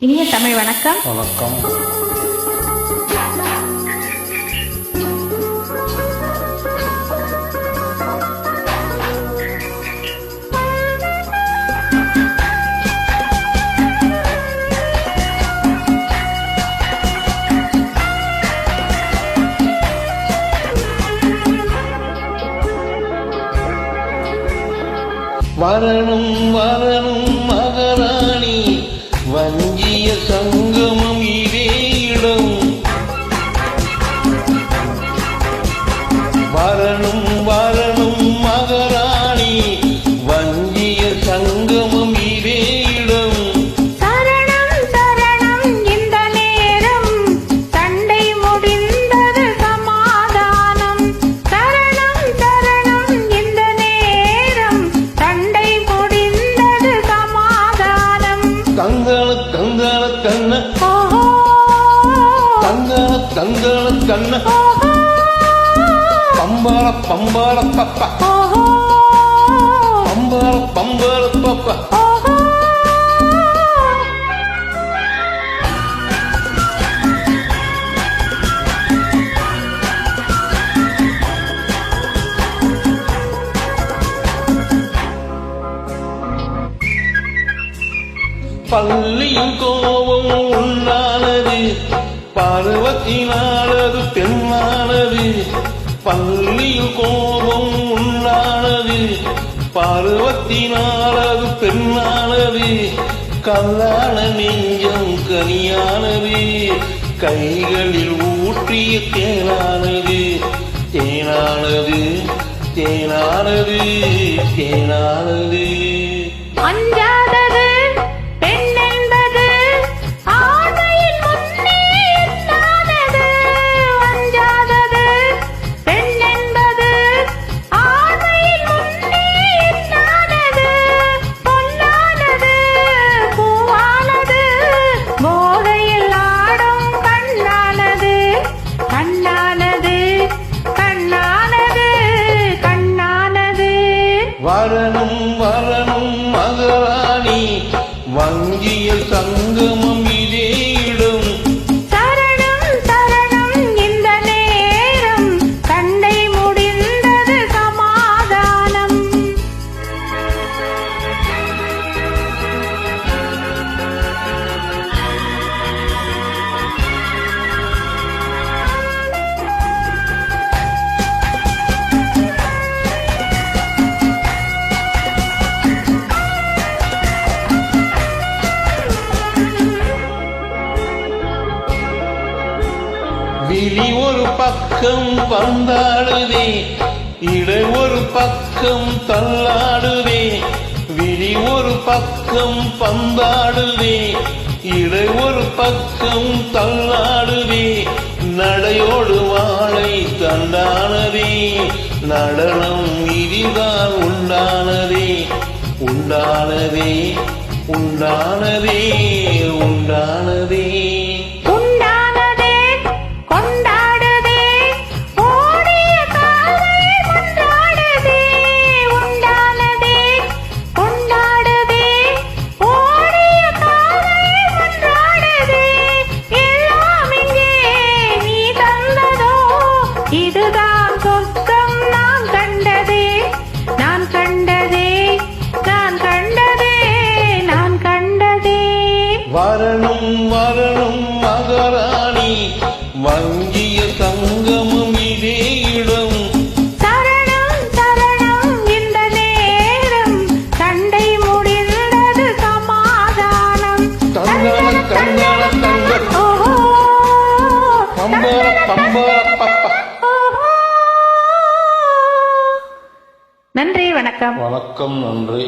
இனிய தமிழ் வணக்கம். வணக்கம். வரணும் வரணும் மகாராணி, வஞ்சிய சங்கமம் இதே இடம். வரணும் வரணும் மகாராணி, வஞ்சிய சங்கமம் இதே இடம். சரணம் சரணம் இந்த நேரம், சண்டை முடிந்தது சமாதானம். சரணம் சரணம் இந்த நேரம், சண்டை முடிந்தது சமாதானம். கங்கள கங்கள கண்ண, கங்கள கங்கள கண்ண, பம்பாள பம்பாள பப்பா, பம்பாள பம்பாள பப்பா. பள்ளியும் கோபம் உண்டானது, பருவத்தினாலது பெண்ணானது. பள்ளியும் கோபம் உண்டானது, பருவத்தினாலது பெண்ணானது. கல்லான நெஞ்சம் கனியானது, கைகளில் ஊற்றிய தேனானது. தேனானது தேனானது தேனானது. அஞ்சாதது பெண் என்பது ஆணையின் முன்னே எட்டாதது. அஞ்சாதது பெண் என்பது ஆணையின் முன்னே எட்டாதது. பொன்னானது பூவானது, போதையில் ஆடும் கண்ணானது. கண்ணானது கண்ணானது கண்ணானது. வரணும் வரணும் மகாராணி, வங்கிய சங்கமம் இதே இடம். சரணம் சரணம் இந்த நேரம், சண்டை முடிந்தது சமாதானம். விழி ஒரு பக்கம் பந்தாடுதே, இடை ஒரு பக்கம் தள்ளாடுதே. விழி ஒரு பக்கம் பந்தாடுதே, இடை ஒரு பக்கம் தள்ளாடுதே. நடையோடு வாழை தண்டானதே, நடனம் இதுதான் உண்டானதே. உண்டானதே உண்டானதே உண்டானதே. உண்டானதே கொண்டாடுதே, ஓடிய காலை மன்றாடுதே. உண்டானதே கொண்டாடுதே, ஓடிய காலை மன்றாடுதே. எல்லாம் இங்கே நீ தந்ததோ, இதுதான் சொர்க்கம் நான் கண்டதே. நான் கண்டதே நான் கண்டதே நான் கண்டதே. வரணும் வரணும் மகாராணி, வங்கிய சங்கமம் இதே இடம். சரணம் சரணம் இந்த நேரம், சண்டை முடிந்தது சமாதானம். தங்கள தங்கள தங்கள், ஓஹோ பம்பாள பம்பாள பப்பா. நன்றி வணக்கம். வணக்கம், நன்றி.